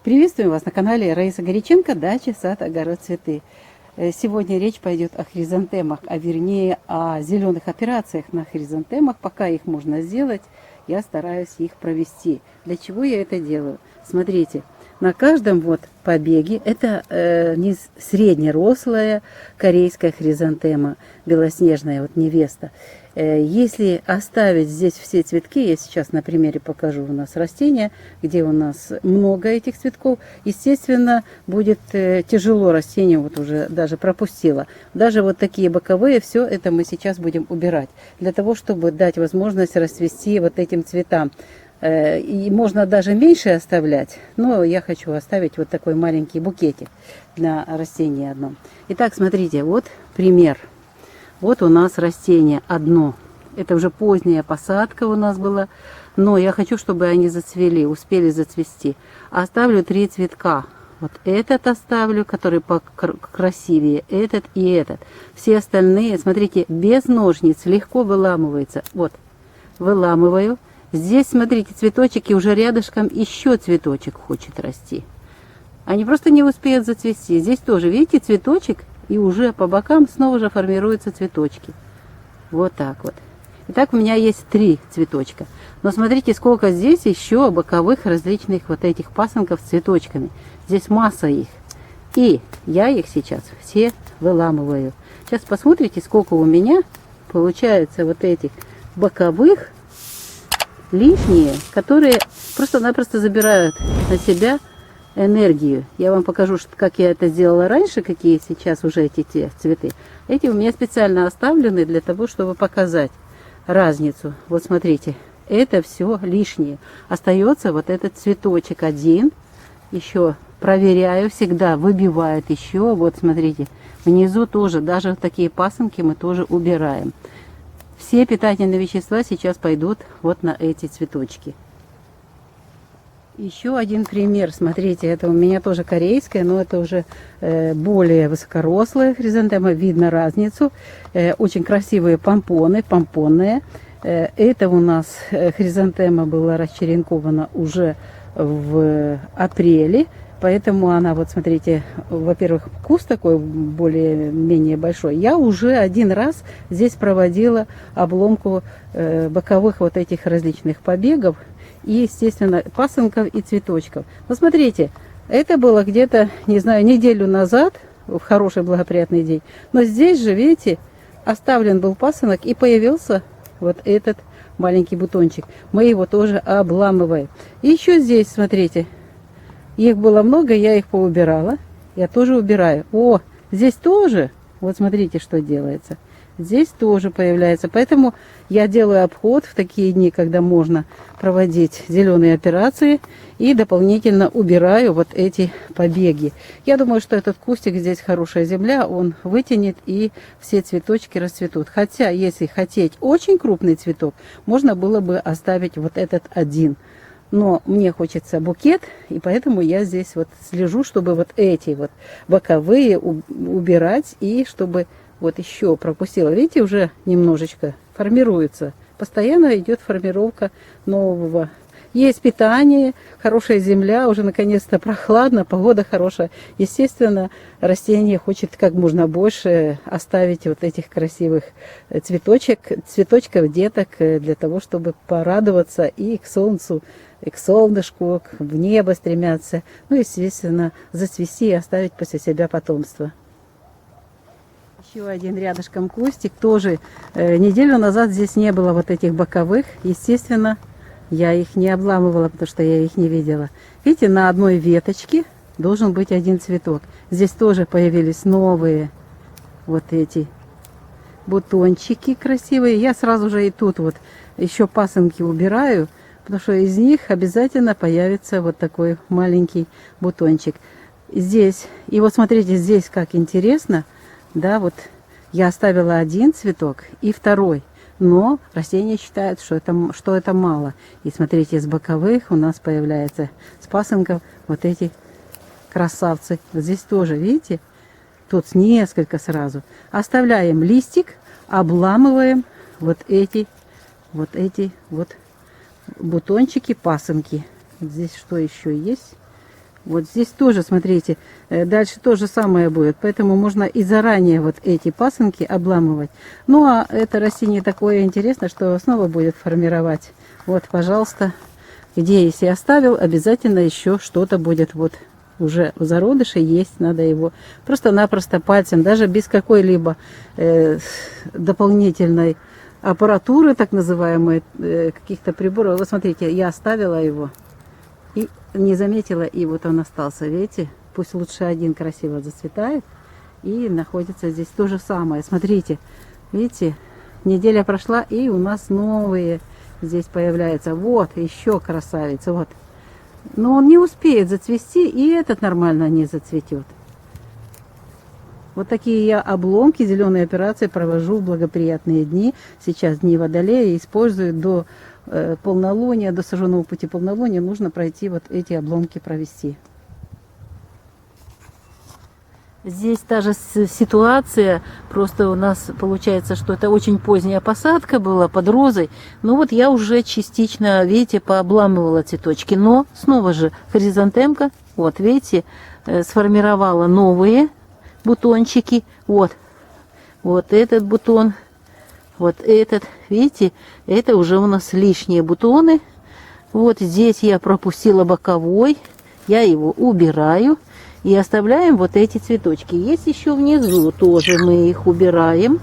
Приветствую вас на канале Раиса Горяченко, дача, сад, огород, цветы. Сегодня речь пойдет о хризантемах, а вернее о зеленых операциях на хризантемах. Пока их можно сделать, я стараюсь их провести. Для чего я это делаю? Смотрите, на каждом вот побеге, это не среднерослая корейская хризантема, белоснежная вот невеста. Если оставить здесь все цветки, я сейчас на примере покажу у нас растения, где у нас много этих цветков, естественно, будет тяжело растению, вот уже даже пропустила. Даже вот такие боковые, все это мы сейчас будем убирать, для того, чтобы дать возможность расцвести вот этим цветам. И можно даже меньше оставлять, но я хочу оставить вот такой маленький букетик на растении одном. Итак, смотрите, вот пример. Вот у нас растение одно. Это уже поздняя посадка у нас была, но я хочу, чтобы они зацвели, успели зацвести. Оставлю 3 цветка. Вот этот оставлю, который покрасивее, этот и этот. Все остальные, смотрите, без ножниц, легко выламывается. Вот, выламываю. Здесь, смотрите, цветочек, и уже рядышком еще цветочек хочет расти. Они просто не успеют зацвести. Здесь тоже, видите, цветочек, и уже по бокам снова же формируются цветочки. Вот так вот. Итак, у меня есть 3 цветочка. Но смотрите, сколько здесь еще боковых различных вот этих пасынков с цветочками. Здесь масса их. И я их сейчас все выламываю. Сейчас посмотрите, сколько у меня получается вот этих боковых лишние, которые просто-напросто забирают на себя энергию. Я вам покажу, как я это сделала раньше, какие сейчас уже эти цветы. Эти у меня специально оставлены для того, чтобы показать разницу. Вот смотрите, это все лишнее. Остается вот этот цветочек один. Еще проверяю, всегда выбивает еще. Вот смотрите, внизу тоже, даже такие пасынки мы тоже убираем. Все питательные вещества сейчас пойдут вот на эти цветочки. Еще один пример. Смотрите, это у меня тоже корейская, но это уже более высокорослая хризантема. Видно разницу. Очень красивые помпоны, помпонные. Это у нас хризантема была расчеренкована уже в апреле. Поэтому она, вот смотрите, во-первых, куст такой более-менее большой. Я уже один раз здесь проводила обломку боковых вот этих различных побегов. И, естественно, пасынков и цветочков. Но смотрите, это было где-то, не знаю, неделю назад, в хороший благоприятный день. Но здесь же, видите, оставлен был пасынок и появился вот этот маленький бутончик. Мы его тоже обламываем. И еще здесь, смотрите, их было много, я их поубирала. Я тоже убираю. О, здесь тоже, вот смотрите, что делается. Здесь тоже появляется. Поэтому я делаю обход в такие дни, когда можно проводить зеленые операции. И дополнительно убираю вот эти побеги. Я думаю, что этот кустик, здесь хорошая земля, он вытянет и все цветочки расцветут. Хотя, если хотеть очень крупный цветок, можно было бы оставить вот этот один. Но мне хочется букет, и поэтому я здесь вот слежу, чтобы вот эти вот боковые убирать, и чтобы вот еще пропустила. Видите, уже немножечко формируется. Постоянно идет формировка нового. Есть питание, хорошая земля, уже наконец-то прохладно, погода хорошая. Естественно, растение хочет как можно больше оставить вот этих красивых цветочков, деток, для того, чтобы порадоваться и к солнцу, и к солнышку, в небо стремятся. Ну, естественно, зацвести и оставить после себя потомство. Еще один рядышком кустик, тоже неделю назад здесь не было вот этих боковых. Естественно, я их не обламывала, потому что я их не видела. Видите, на одной веточке должен быть один цветок. Здесь тоже появились новые вот эти бутончики красивые. Я сразу же и тут вот еще пасынки убираю, потому что из них обязательно появится вот такой маленький бутончик. Здесь, и вот смотрите, здесь как интересно. Да, вот я оставила один цветок и второй, но растение считает, что это мало. И смотрите, с боковых у нас появляется с пасынков вот эти красавцы. Вот здесь тоже, видите, тут несколько сразу. Оставляем листик, обламываем вот эти бутончики, пасынки. Здесь что еще есть? Вот здесь тоже, смотрите, дальше то же самое будет. Поэтому можно и заранее вот эти пасынки обламывать. Ну, а это растение такое интересное, что снова будет формировать. Вот, пожалуйста, где если оставил, обязательно еще что-то будет вот уже в зародыше есть. Надо его просто-напросто пальцем, даже без какой-либо дополнительной аппаратуры, так называемой, каких-то приборов. Вот смотрите, я оставила его и не заметила, и вот он остался, видите? Пусть лучше один красиво зацветает и находится здесь то же самое. Смотрите, видите, неделя прошла, и у нас новые здесь появляются. Вот, еще красавец, вот. Но он не успеет зацвести, и этот нормально не зацветет. Вот такие я обломки зеленой операции провожу в благоприятные дни. Сейчас дни Водолея, использую до полнолуния, до сожженного пути полнолуния нужно пройти вот эти обломки провести. Здесь та же ситуация, просто у нас получается, что это очень поздняя посадка была под розой. Ну вот я уже частично, видите, пообламывала цветочки, но снова же хризантемка, вот видите, сформировала новые бутончики. Вот, вот этот бутон. Вот этот, видите, это уже у нас лишние бутоны. Вот здесь я пропустила боковой, я его убираю и оставляем вот эти цветочки. Есть еще внизу, тоже мы их убираем.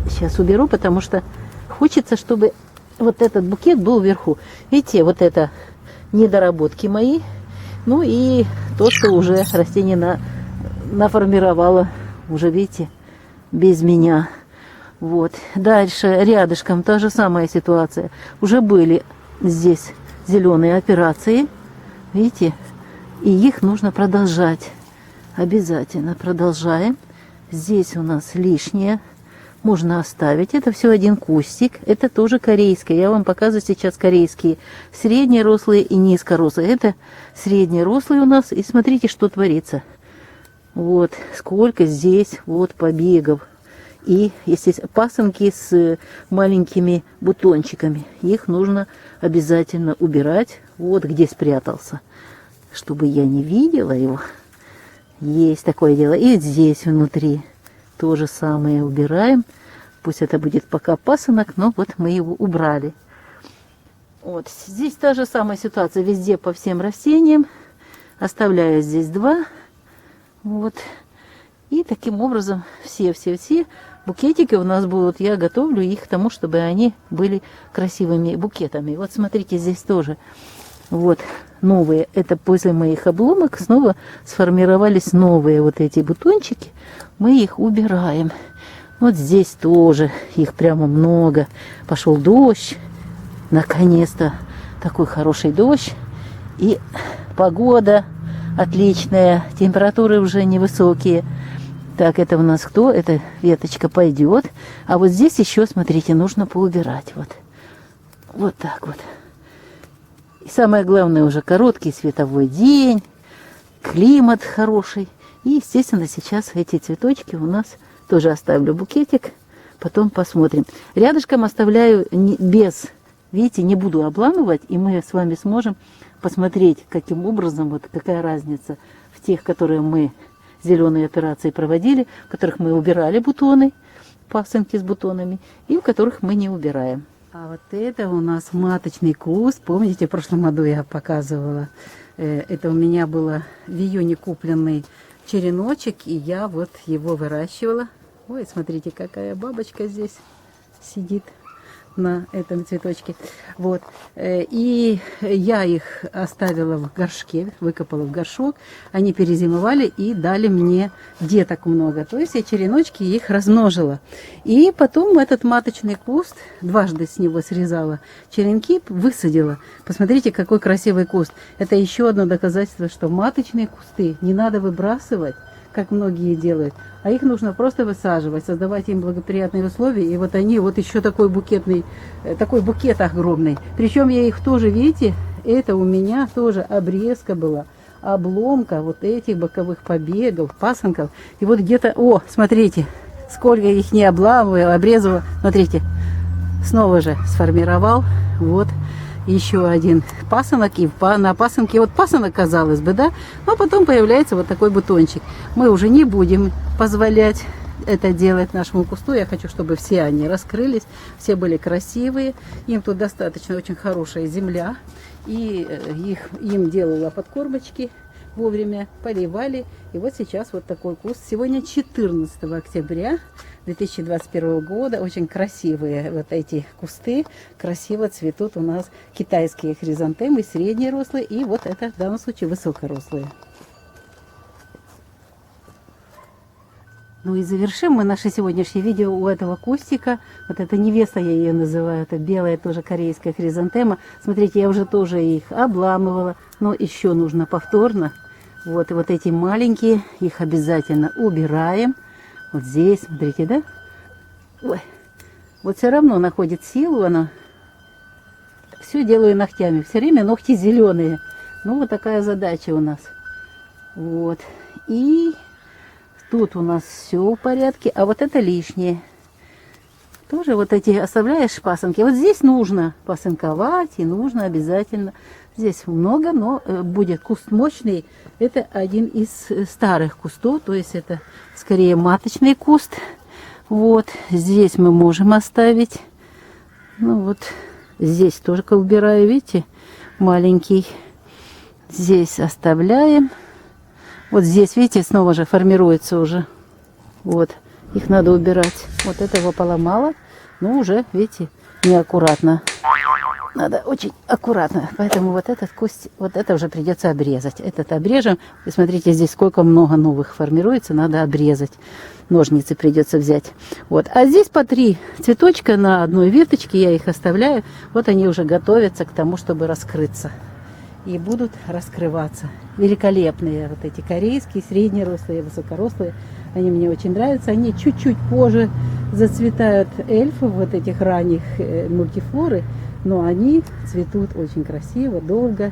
Сейчас уберу, потому что хочется, чтобы вот этот букет был вверху. Видите, вот это недоработки мои. Ну и то, что уже растение наформировало, уже видите, без меня. Вот. Дальше рядышком та же самая ситуация. Уже были здесь зеленые операции. Видите? И их нужно продолжать. Обязательно продолжаем. Здесь у нас лишнее. Можно оставить. Это все один кустик. Это тоже корейское. Я вам показываю сейчас корейские. Среднерослые и низкорослые. Это среднерослые у нас. И смотрите, что творится. Вот. Сколько здесь вот побегов. И, естественно, пасынки с маленькими бутончиками. Их нужно обязательно убирать. Вот где спрятался. Чтобы я не видела его. Есть такое дело. И здесь внутри то же самое убираем. Пусть это будет пока пасынок, но вот мы его убрали. Вот. Здесь та же самая ситуация везде по всем растениям. Оставляю здесь два. Вот. И таким образом все букетики у нас будут. Я готовлю их к тому, чтобы они были красивыми букетами. Вот смотрите, здесь тоже вот новые. Это после моих обломок снова сформировались новые вот эти бутончики. Мы их убираем. Вот здесь тоже их прямо много. Пошел дождь. Наконец-то такой хороший дождь. И погода отличная. Температуры уже невысокие. Так, это у нас кто? Эта веточка пойдет. А вот здесь еще, смотрите, нужно поубирать. Вот, вот так вот. И самое главное, уже короткий световой день. Климат хороший. И, естественно, сейчас эти цветочки у нас тоже оставлю букетик. Потом посмотрим. Рядышком оставляю без, видите, не буду обламывать. И мы с вами сможем посмотреть, каким образом, вот какая разница в тех, которые мы зеленые операции проводили, в которых мы убирали бутоны, пасынки с бутонами, и в которых мы не убираем. А вот это у нас маточный куст. Помните, в прошлом году я показывала. Это у меня было в июне купленный череночек, и я вот его выращивала. Ой, смотрите, какая бабочка здесь сидит на этом цветочке. Вот. И я их оставила в горшке, выкопала в горшок. Они перезимовали и дали мне деток много. То есть я череночки их размножила. И потом этот маточный куст, дважды с него срезала черенки, высадила. Посмотрите, какой красивый куст. Это еще одно доказательство, что маточные кусты не надо выбрасывать, как многие делают, а их нужно просто высаживать, создавать им благоприятные условия. И вот они, вот еще такой букет огромный. Причем я их тоже, видите, это у меня тоже обрезка была, обломка вот этих боковых побегов, пасынков. И вот где-то, о, смотрите, сколько их не обламываю, обрезываю. Смотрите, снова же сформировал. Вот. еще один пасынок, и на пасынке, вот пасынок, казалось бы, да, но потом появляется вот такой бутончик. Мы уже не будем позволять это делать нашему кусту. Я хочу, чтобы все они раскрылись, все были красивые. Им тут достаточно очень хорошая земля, и им делала подкормочки, вовремя поливали. И вот сейчас вот такой куст. Сегодня 14 октября 2021 года. Очень красивые вот эти кусты. Красиво цветут у нас китайские хризантемы, средние рослые, и вот это в данном случае высокорослые. Ну и завершим мы наше сегодняшнее видео у этого кустика. Вот это невеста, я ее называю, это белая тоже корейская хризантема. Смотрите, я уже тоже их обламывала, но еще нужно повторно. Вот, и вот эти маленькие, их обязательно убираем. Вот здесь, смотрите, да? Ой, вот все равно находит силу она. Все делаю ногтями, все время ногти зеленые. Ну, вот такая задача у нас. Вот, и... Тут у нас все в порядке, а вот это лишнее. Тоже вот эти оставляешь пасынки. Вот здесь нужно пасынковать, и нужно обязательно. Здесь много, но будет куст мощный. Это один из старых кустов, то есть это скорее маточный куст. Вот здесь мы можем оставить. Ну вот здесь только убираю, видите, маленький. Здесь оставляем. Вот здесь, видите, снова же формируется уже. Вот, их надо убирать. Вот это его поломало, но уже, видите, неаккуратно. Надо очень аккуратно. Поэтому вот этот куст, вот это уже придется обрезать. Этот обрежем. И смотрите, здесь сколько много новых формируется, надо обрезать. Ножницы придется взять. Вот. А здесь по 3 цветочка на одной веточке, я их оставляю. Вот они уже готовятся к тому, чтобы раскрыться. И будут раскрываться. Великолепные вот эти корейские, среднерослые, высокорослые. Они мне очень нравятся. Они чуть-чуть позже зацветают эльфы, вот этих ранних мультифлоры. Но они цветут очень красиво, долго.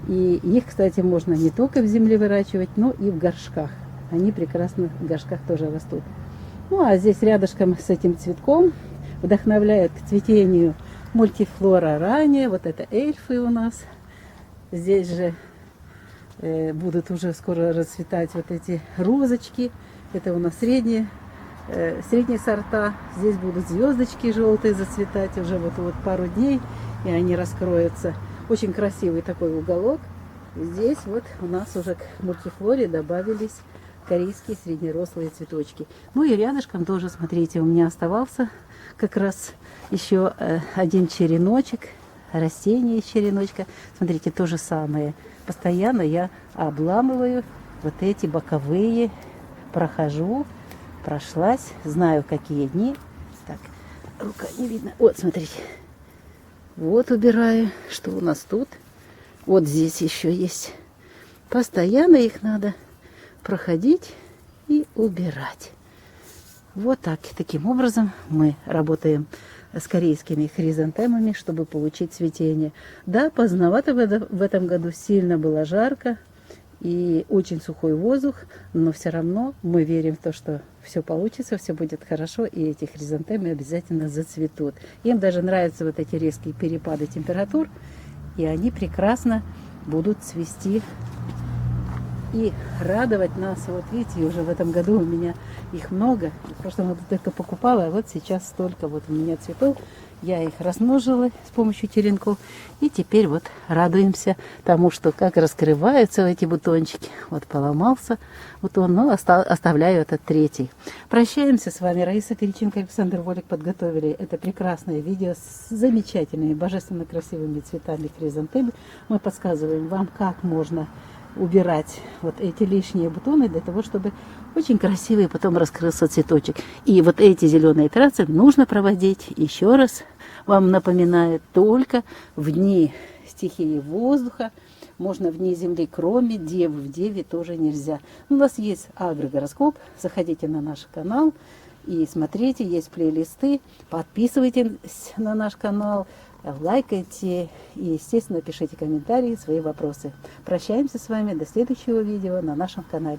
И их, кстати, можно не только в земле выращивать, но и в горшках. Они прекрасно в горшках тоже растут. Ну, а здесь рядышком с этим цветком вдохновляет к цветению мультифлора ранее. Вот это эльфы у нас. Здесь же будут уже скоро расцветать вот эти розочки. Это у нас средние сорта. Здесь будут звездочки желтые зацветать уже вот пару дней, и они раскроются. Очень красивый такой уголок. Здесь вот у нас уже к мультифлоре добавились корейские среднерослые цветочки. Ну и рядышком тоже, смотрите, у меня оставался как раз еще один череночек. Растение из череночка. Смотрите, то же самое. Постоянно я обламываю вот эти боковые. Прохожу. Прошлась. Знаю, какие дни. Так, рука не видно. Вот, смотрите. Вот убираю. Что у нас тут? Вот здесь еще есть. Постоянно их надо проходить и убирать. Вот так. Таким образом мы работаем с корейскими хризантемами, чтобы получить цветение. Да, поздновато в этом году, сильно было жарко и очень сухой воздух, но все равно мы верим в то, что все получится, все будет хорошо, и эти хризантемы обязательно зацветут. Им даже нравятся вот эти резкие перепады температур, и они прекрасно будут цвести и радовать нас. Вот видите, уже в этом году у меня их много. В прошлом году только покупала, а вот сейчас столько вот у меня цветов. Я их размножила с помощью черенков. И теперь вот радуемся тому, что как раскрываются эти бутончики. Вот поломался бутон, но оставляю этот третий. Прощаемся с вами. Раиса Кириченко и Александр Волик подготовили это прекрасное видео с замечательными, божественно красивыми цветами хризантемы. Мы подсказываем вам, как можно убирать вот эти лишние бутоны для того, чтобы очень красивый потом раскрылся цветочек. И вот эти зеленые операции нужно проводить, еще раз вам напоминаю, только в дни стихии воздуха. Можно в дни земли, кроме девы. В деве тоже нельзя. У нас есть агрогороскоп. Заходите на наш канал и смотрите, есть плейлисты. Подписывайтесь на наш канал. Лайкайте и, естественно, пишите комментарии, свои вопросы. Прощаемся с вами до следующего видео на нашем канале.